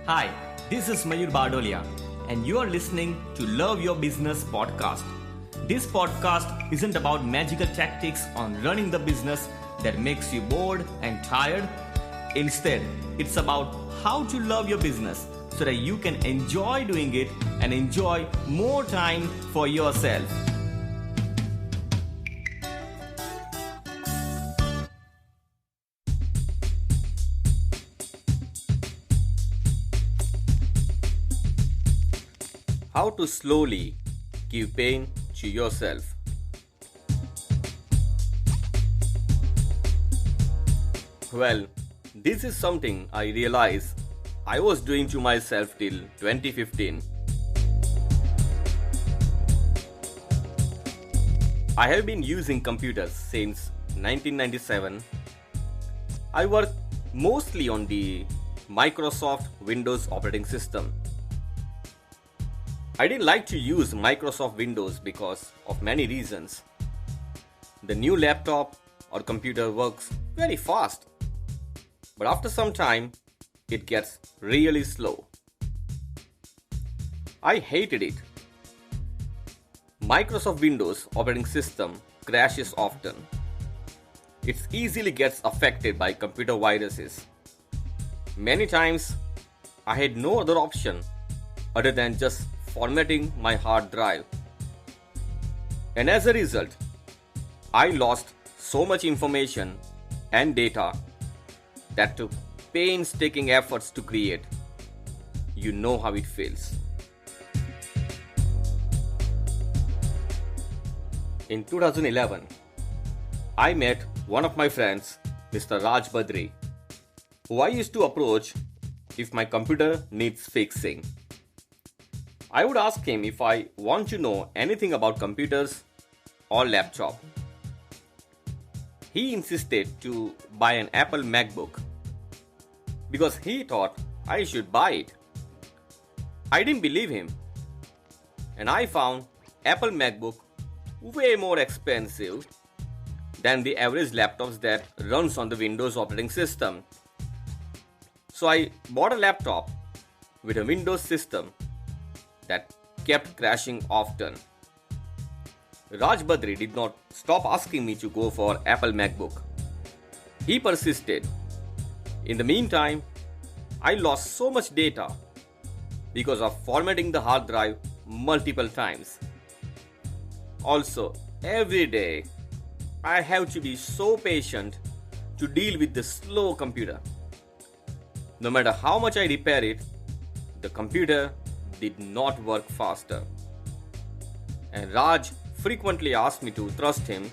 Hi, this is Mayur Bardolia, and you are listening to Love Your Business podcast. This podcast isn't about magical tactics on running the business that makes you bored and tired. Instead, it's about how to love your business so that you can enjoy doing it and enjoy more time for yourself. How to slowly give pain to yourself. Well, this is something I realized I was doing to myself till 2015. I have been using computers since 1997. I work mostly on the Microsoft Windows operating system. I didn't like to use Microsoft Windows because of many reasons. The new laptop or computer works very fast, but after some time, it gets really slow. I hated it. Microsoft Windows operating system crashes often. It easily gets affected by computer viruses. Many times, I had no other option other than just formatting my hard drive. And as a result, I lost so much information and data that took painstaking efforts to create. You know how it feels. In 2011, I met one of my friends, Mr. Raj Badri, who I used to approach if my computer needs fixing. I would ask him if I want to know anything about computers or laptop. He insisted to buy an Apple MacBook because he thought I should buy it. I didn't believe him, and I found Apple MacBook way more expensive than the average laptops that runs on the Windows operating system. So I bought a laptop with a Windows system that kept crashing often. Raj Badri did not stop asking me to go for Apple MacBook. He persisted. In the meantime, I lost so much data because of formatting the hard drive multiple times. Also, every day, I have to be so patient to deal with the slow computer. No matter how much I repair it, the computer did not work faster. And Raj frequently asked me to trust him,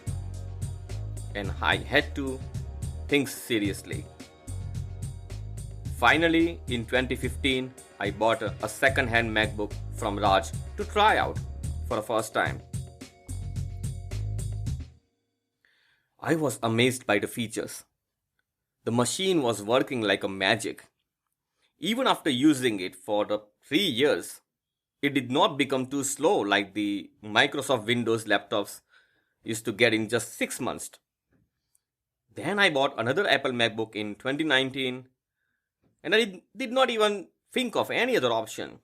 and I had to think seriously. Finally, in 2015, I bought a second-hand MacBook from Raj to try out for the first time. I was amazed by the features. The machine was working like a magic. Even after using it for the 3 years, it did not become too slow like the Microsoft Windows laptops used to get in just 6 months. Then I bought another Apple MacBook in 2019, and I did not even think of any other option.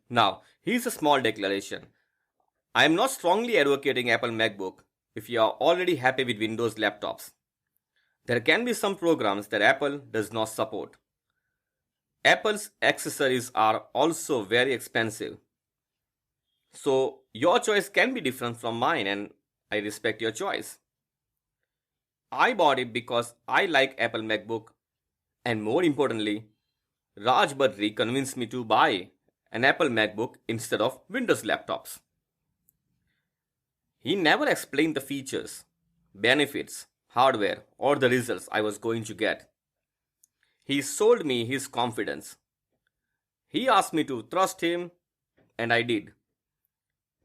Now, here's a small declaration. I am not strongly advocating Apple MacBook if you are already happy with Windows laptops. There can be some programs that Apple does not support. Apple's accessories are also very expensive. So your choice can be different from mine, and I respect your choice. I bought it because I like Apple MacBook, and more importantly, Raj Badri convinced me to buy an Apple MacBook instead of Windows laptops. He never explained the features, benefits, hardware, or the results I was going to get. He sold me his confidence. He asked me to trust him, and I did.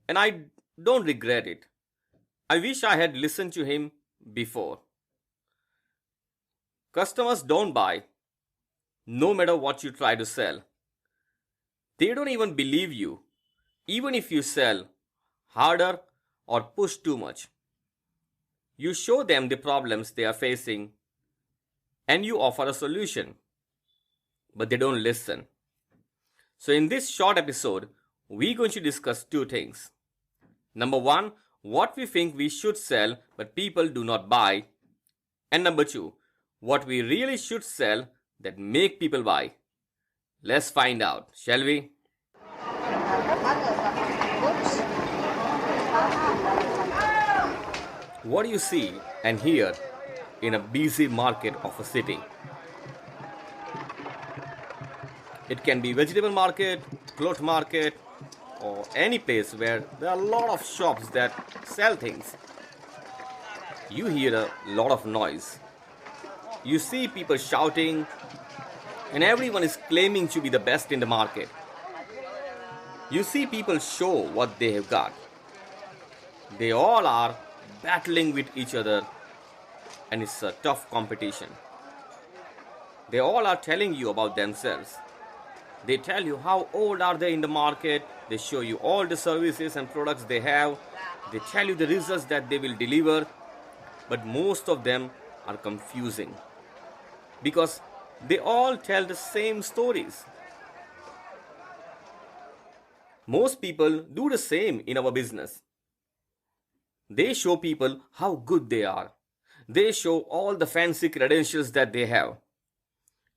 And I don't regret it. I wish I had listened to him before. Customers don't buy, no matter what you try to sell. They don't even believe you, even if you sell harder or push too much. You show them the problems they are facing and you offer a solution. but they don't listen. So in this short episode, we're going to discuss two things. Number one, what we think we should sell but people do not buy. And number two, what we really should sell that make people buy. Let's find out, shall we? What do you see and hear in a busy market of a city? It can be vegetable market, cloth market, or any place where there are a lot of shops that sell things. You hear a lot of noise. You see people shouting, and everyone is claiming to be the best in the market. You see people show what they have got. They all are battling with each other, and it's a tough competition. They all are telling you about themselves. They tell you how old are they in the market. They show you all the services and products they have. They tell you the results that they will deliver. But most of them are confusing because they all tell the same stories. Most people do the same in our business. They show people how good they are. They show all the fancy credentials that they have.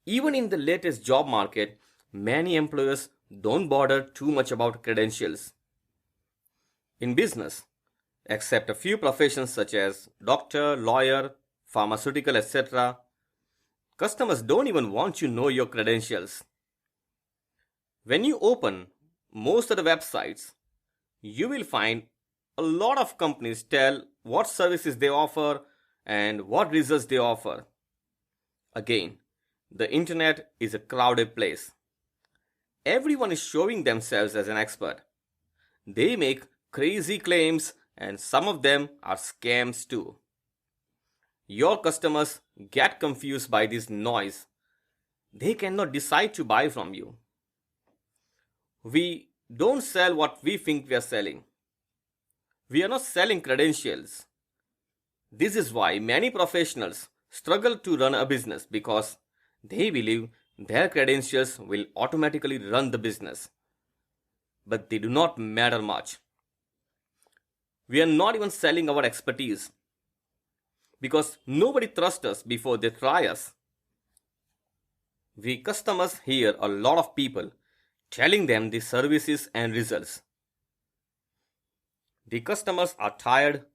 Even in the latest job market, many employers don't bother too much about credentials. In business, except a few professions such as doctor, lawyer, pharmaceutical, etc., customers don't even want to know your credentials. When you open most of the websites, you will find a lot of companies tell what services they offer and what results they offer. Again, the internet is a crowded place. Everyone is showing themselves as an expert. They make crazy claims and some of them are scams too. Your customers get confused by this noise. They cannot decide to buy from you. We don't sell what we think we are selling. We are not selling credentials. This is why many professionals struggle to run a business because they believe their credentials will automatically run the business. But they do not matter much. We are not even selling our expertise because nobody trusts us before they try us. We customers hear a lot of people telling them the services and results. The customers are tired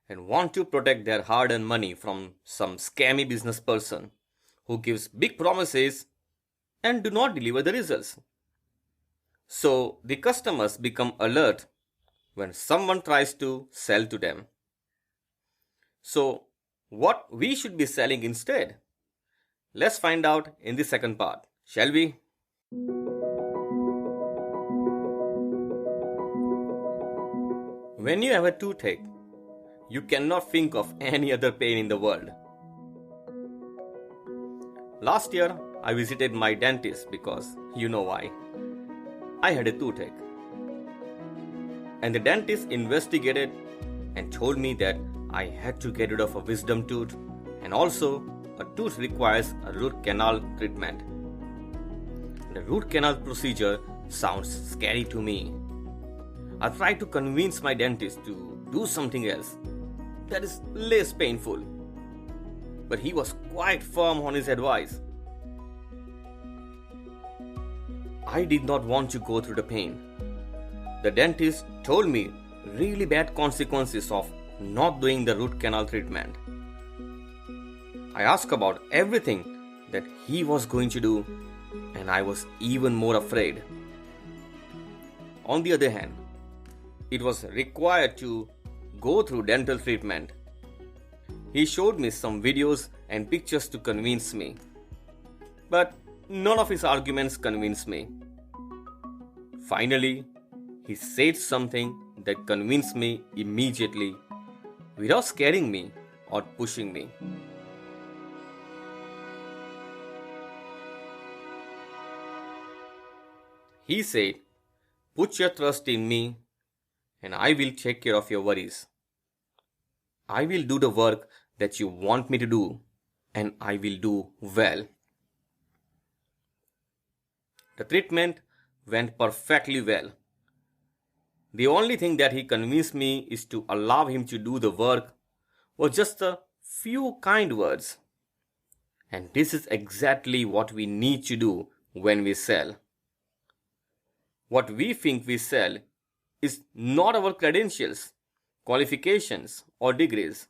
and want to protect their hard-earned money from some scammy business person who gives big promises and do not deliver the results. So the customers become alert when someone tries to sell to them. So what we should be selling instead? Let's find out in the second part, shall we? When you have a toothache, you cannot think of any other pain in the world. Last year, I visited my dentist because you know why. I had a toothache. And the dentist investigated and told me that I had to get rid of a wisdom tooth and also a tooth requires a root canal treatment. The root canal procedure sounds scary to me. I tried to convince my dentist to do something else that is less painful. But he was quite firm on his advice. I did not want to go through the pain. The dentist told me really bad consequences of not doing the root canal treatment. I asked about everything that he was going to do and I was even more afraid. On the other hand, it was required to go through dental treatment. He showed me some videos and pictures to convince me. But none of his arguments convinced me. Finally, he said something that convinced me immediately without scaring me or pushing me. He said, "Put your trust in me and I will take care of your worries. I will do the work that you want me to do and I will do well." The treatment went perfectly well. The only thing that he convinced me is to allow him to do the work was just a few kind words. And this is exactly what we need to do when we sell. What we think we sell is not our credentials, qualifications, or degrees.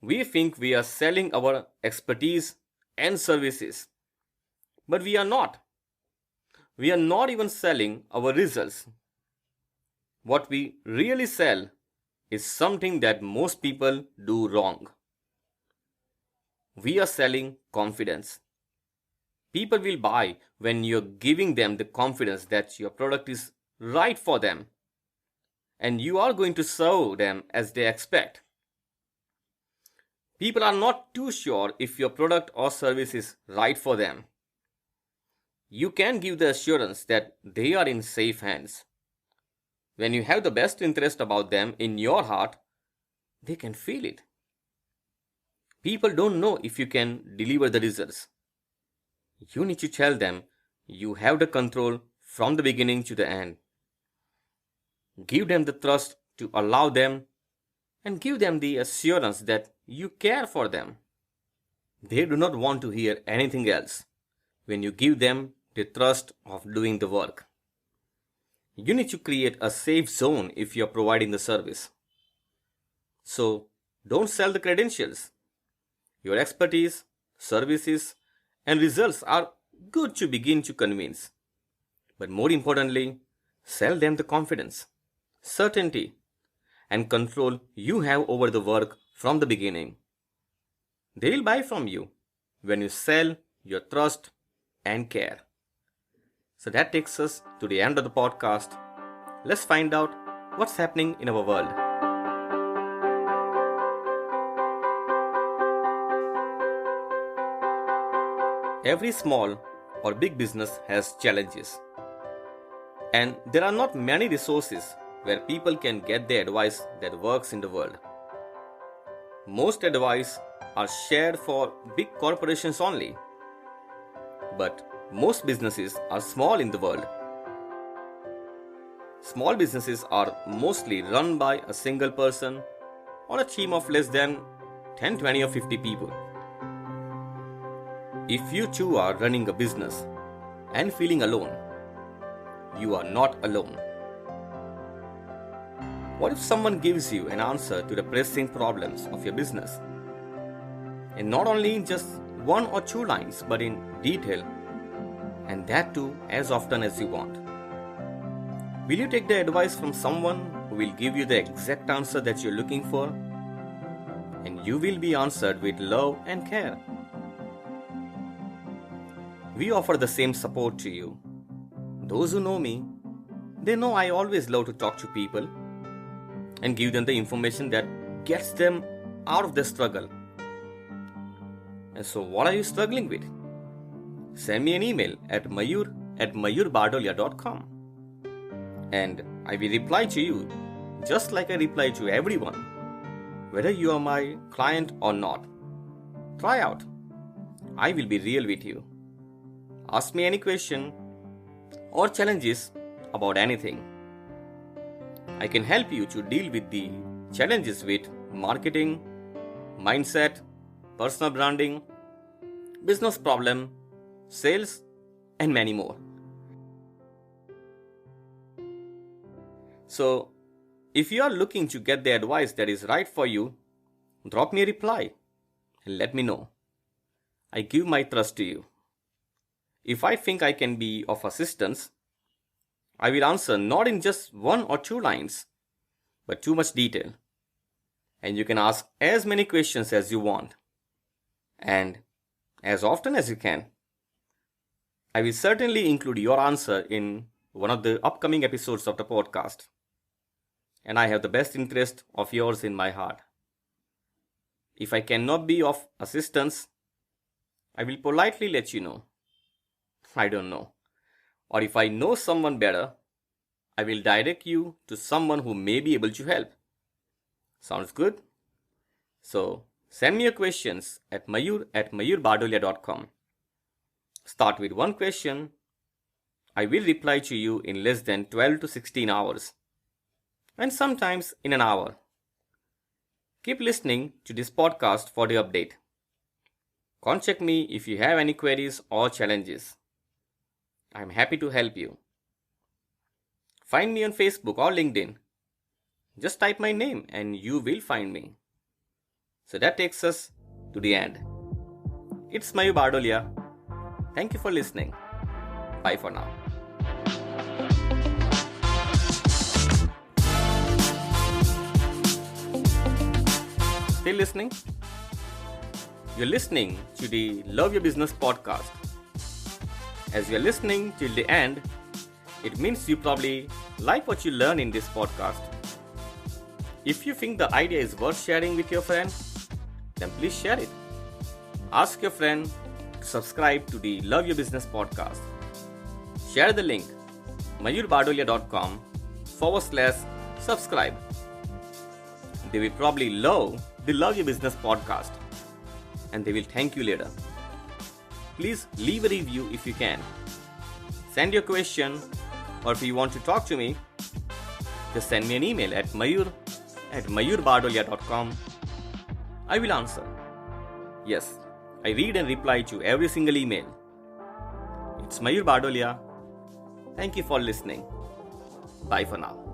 We think we are selling our expertise and services, but we are not. We are not even selling our results. What we really sell is something that most people do wrong. We are selling confidence. People will buy when you're giving them the confidence that your product is right for them and you are going to serve them as they expect. People are not too sure if your product or service is right for them. You can give the assurance that they are in safe hands. When you have the best interest about them in your heart, they can feel it. People don't know if you can deliver the results. You need to tell them you have the control from the beginning to the end. Give them the trust to allow them and give them the assurance that you care for them. They do not want to hear anything else when you give them the trust of doing the work. You need to create a safe zone if you are providing the service. So, don't sell the credentials. Your expertise, services, and results are good to begin to convince. But more importantly, sell them the confidence, certainty, and control you have over the work from the beginning. They will buy from you when you sell your trust and care. So that takes us to the end of the podcast. Let's find out what's happening in our world. Every small or big business has challenges. And there are not many resources where people can get the advice that works in the world. Most advice are shared for big corporations only. But most businesses are small in the world. Small businesses are mostly run by a single person or a team of less than 10, 20 or 50 people. If you too are running a business and feeling alone, you are not alone. What if someone gives you an answer to the pressing problems of your business? And not only in just 1 or 2 lines, but in detail, and that too as often as you want. Will you take the advice from someone who will give you the exact answer that you're looking for? And you will be answered with love and care. We offer the same support to you. Those who know me, they know I always love to talk to people and give them the information that gets them out of their struggle. And so what are you struggling with? Send me an email at mayur@mayurbardolia.com and I will reply to you just like I reply to everyone, whether you are my client or not. Try out. I will be real with you. Ask me any question or challenges about anything. I can help you to deal with the challenges with marketing, mindset, personal branding, business problem, sales, and many more. So, if you are looking to get the advice that is right for you, drop me a reply and let me know. I give my trust to you. If I think I can be of assistance, I will answer not in just 1 or 2 lines, but too much detail. And you can ask as many questions as you want, and as often as you can. I will certainly include your answer in one of the upcoming episodes of the podcast. And I have the best interest of yours in my heart. If I cannot be of assistance, I will politely let you know. I don't know. Or if I know someone better, I will direct you to someone who may be able to help. Sounds good? So, send me your questions at mayur@mayurbardolia.com. Start with one question I will reply to you in less than 12 to 16 hours, and sometimes in an hour. Keep listening to this podcast for the update. Contact me if you have any queries or challenges. I am happy to help you. Find me on Facebook or LinkedIn. Just type my name and you will find me. So that takes us to the end. It's Mayur Bardolia. Thank you for listening. Bye for now. Still listening? You're listening to the Love Your Business podcast. As you're listening till the end, it means you probably like what you learn in this podcast. If you think the idea is worth sharing with your friend, then please share it. Ask your friend to subscribe to the Love Your Business podcast. Share the link mayurbardolia.com/subscribe. They will probably love the Love Your Business podcast and they will thank you later. Please leave a review if you can. Send your question, or if you want to talk to me, just send me an email at mayur@mayurbardolia.com. I will answer. Yes, I read and reply to every single email. It's Mayur Bardolia. Thank you for listening. Bye for now.